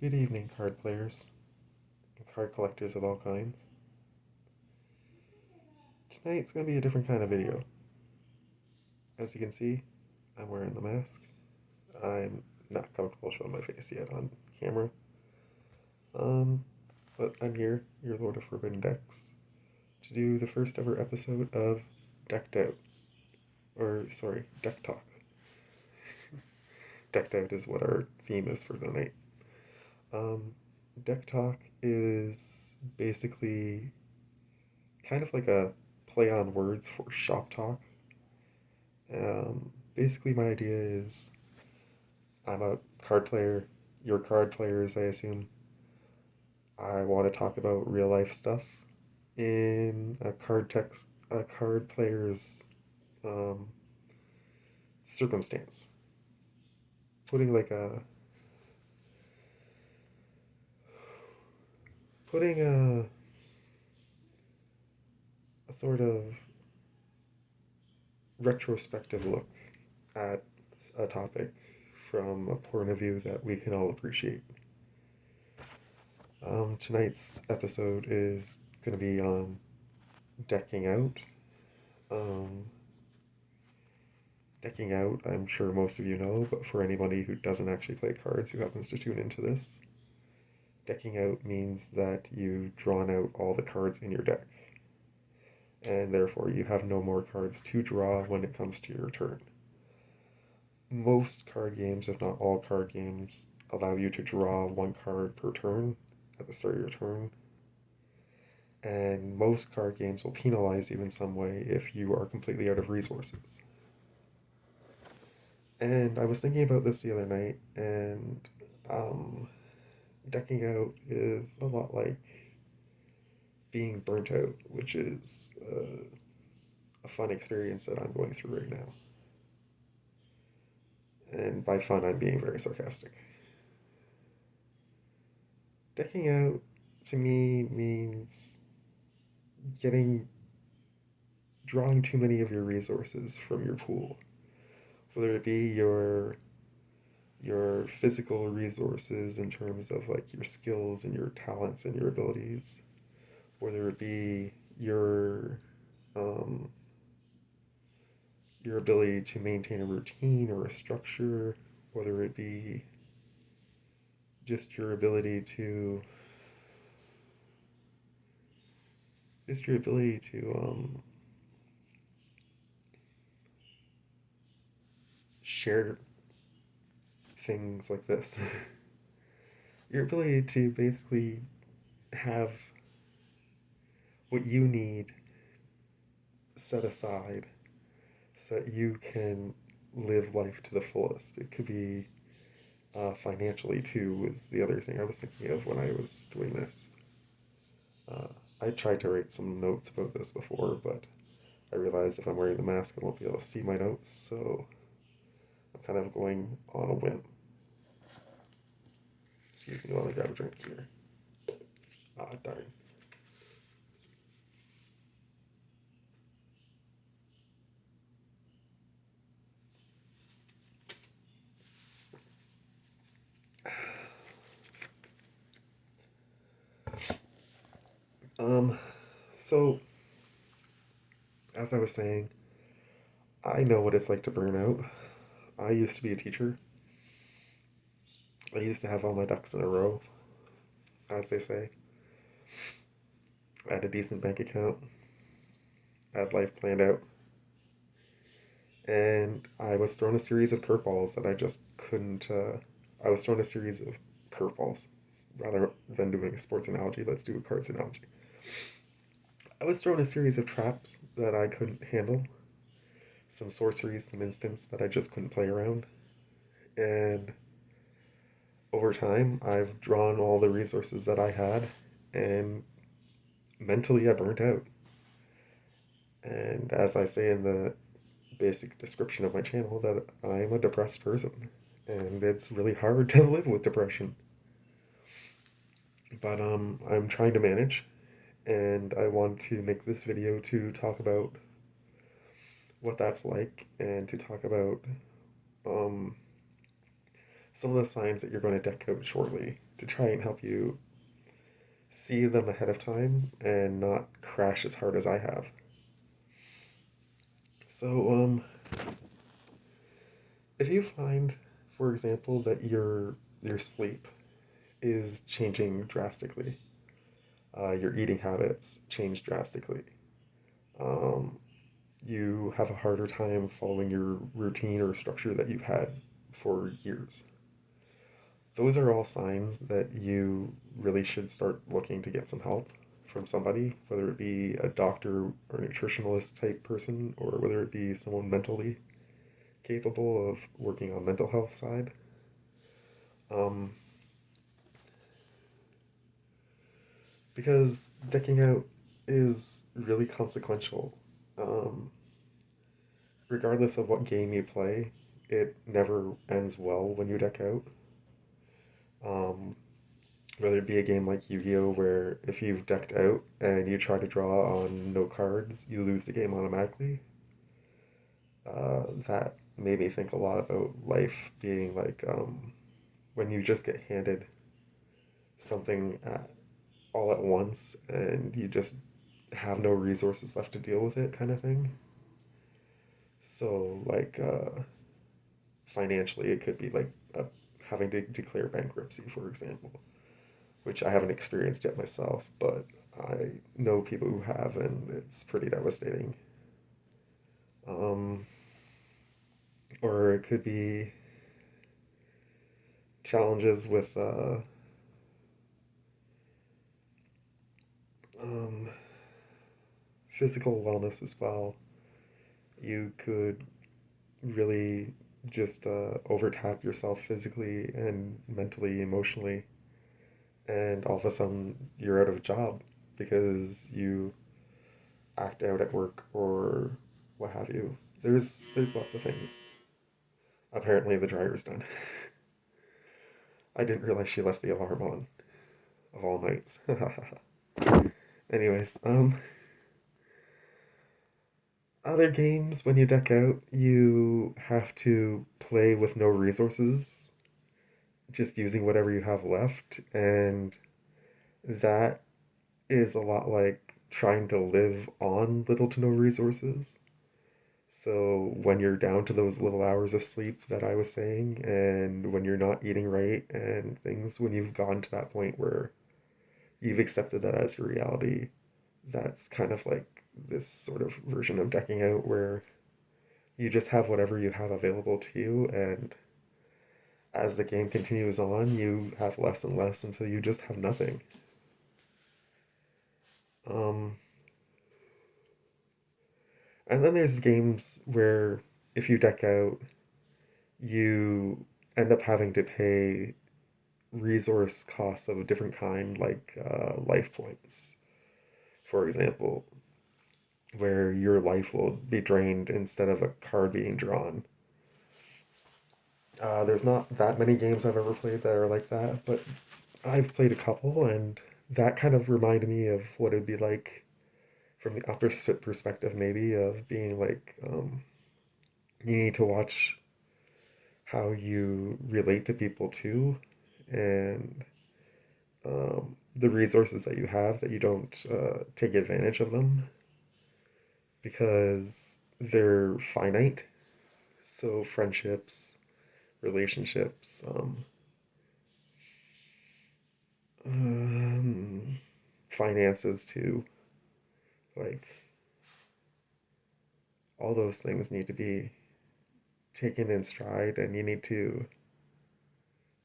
Good evening, card players and card collectors of all kinds. Tonight's going to be a different kind of video. As you can see, I'm wearing the mask. I'm not comfortable showing my face yet on camera. Um, but I'm here, your Lord of Forbidden Decks, to do the first ever episode of Decked Out. Or, sorry, Deck Talk. Decked Out is what our theme is for the night. Um, Deck Talk is basically kind of like a play on words for shop talk. Basically, my idea is I'm a card player, you're card players, I assume. I want to talk about real life stuff in a card player's um, circumstance. Putting like a, putting a sort of retrospective look at a topic from a point of view that we can all appreciate. Tonight's episode is going to be on decking out. Um, Decking out, I'm sure most of you know, but for anybody who doesn't actually play cards who happens to tune into this, decking out means that you've drawn out all the cards in your deck, and therefore you have no more cards to draw when it comes to your turn. Most card games, if not all card games, allow you to draw one card per turn at the start of your turn, and most card games will penalize you in some way if you are completely out of resources. And I was thinking about this the other night, and um, decking out is a lot like being burnt out, which is a fun experience that I'm going through right now. And by fun, I'm being very sarcastic. Decking out to me means getting drawing too many of your resources from your pool, whether it be your physical resources in terms of like your skills and your talents and your abilities, whether it be um, your ability to maintain a routine or a structure, whether it be just your ability to just your ability to share things like this. Your ability to basically have what you need set aside so that you can live life to the fullest. It could be financially too, was the other thing I was thinking of when I was doing this. Uh, I tried to write some notes about this before, but I realized if I'm wearing the mask, I won't be able to see my notes, so I'm kind of going on a whim. Excuse me while I grab a drink here. Ah, darn. Um, so, as I was saying, I know what it's like to burn out. I used to be a teacher. I used to have all my ducks in a row, as they say. I had a decent bank account. I had life planned out. And I was thrown a series of curveballs that I just couldn't. I was thrown a series of curveballs. Rather than doing a sports analogy, let's do a cards analogy. I was thrown a series of traps that I couldn't handle, some sorceries, some instants that I just couldn't play around. And over time, I've drawn all the resources that I had, and mentally, I burnt out. And as I say in the basic description of my channel, that I'm a depressed person, and it's really hard to live with depression. But I'm trying to manage, and I want to make this video to talk about what that's like, and to talk about um, some of the signs that you're going to deck out shortly to try and help you see them ahead of time and not crash as hard as I have. So, if you find, for example, that your sleep is changing drastically, your eating habits change drastically, um, you have a harder time following your routine or structure that you've had for years. Those are all signs that you really should start looking to get some help from somebody, whether it be a doctor or nutritionalist type person, or whether it be someone mentally capable of working on mental health side. Um, because decking out is really consequential. Um, Regardless of what game you play, it never ends well when you deck out. Um, Whether it be a game like Yu-Gi-Oh, where if you've decked out and you try to draw on no cards, you lose the game automatically. That made me think a lot about life being like when you just get handed something all at once and you just have no resources left to deal with it, kind of thing. So, like, financially, it could be like having to declare bankruptcy, for example, which I haven't experienced yet myself, but I know people who have, and it's pretty devastating. Um, or it could be challenges with um, physical wellness as well. You could really just overtap yourself physically and mentally, emotionally, and all of a sudden you're out of a job because you act out at work or what have you. There's lots of things. Apparently the dryer's done. I didn't realize she left the alarm on of all nights. Anyways, other games when you deck out, you have to play with no resources, just using whatever you have left, and that is a lot like trying to live on little to no resources. So when you're down to those little hours of sleep that I was saying, and when you're not eating right and things, when you've gone to that point where you've accepted that as your reality, that's kind of like this sort of version of decking out where you just have whatever you have available to you, and as the game continues on, you have less and less until you just have nothing. Um, and then there's games where if you deck out, you end up having to pay resource costs of a different kind, like life points, for example, where your life will be drained instead of a card being drawn. There's not that many games I've ever played that are like that, but I've played a couple, and that kind of reminded me of what it'd be like from the opposite perspective, maybe, of being like, you need to watch how you relate to people too, and the resources that you have, that you don't take advantage of them because they're finite. So, friendships, relationships, um, finances too. Like, all those things need to be taken in stride, and you need to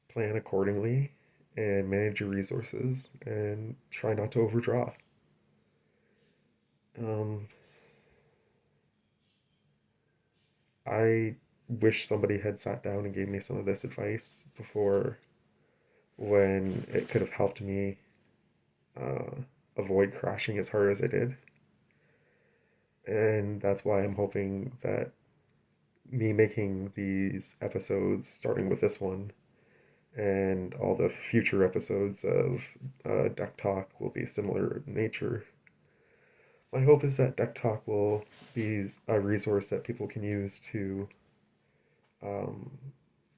plan accordingly and manage your resources and try not to overdraw. Um, I wish somebody had sat down and gave me some of this advice before, when it could have helped me uh, avoid crashing as hard as I did. And that's why I'm hoping that me making these episodes, starting with this one, and all the future episodes of Deck Talk will be similar in nature. My hope is that Deck Talk will be a resource that people can use to um,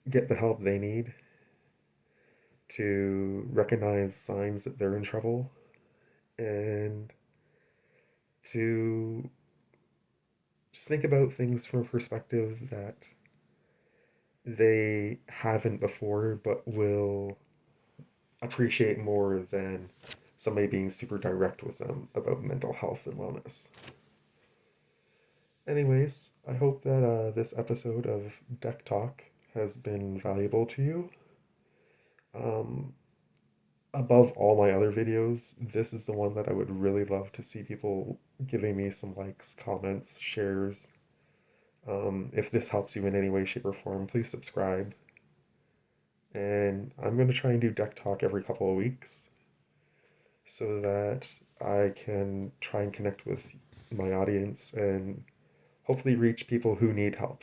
get the help they need, to recognize signs that they're in trouble, and to just think about things from a perspective that they haven't before but will appreciate more than somebody being super direct with them about mental health and wellness. Anyways, I hope that this episode of Deck Talk has been valuable to you. Um, Above all my other videos, this is the one that I would really love to see people giving me some likes, comments, shares. If this helps you in any way, shape, or form, please subscribe. And I'm going to try and do Deck Talk every couple of weeks so that I can try and connect with my audience and hopefully reach people who need help.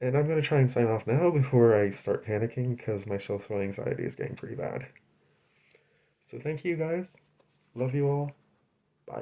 And I'm going to try and sign off now before I start panicking because my social anxiety is getting pretty bad. So thank you guys. Love you all.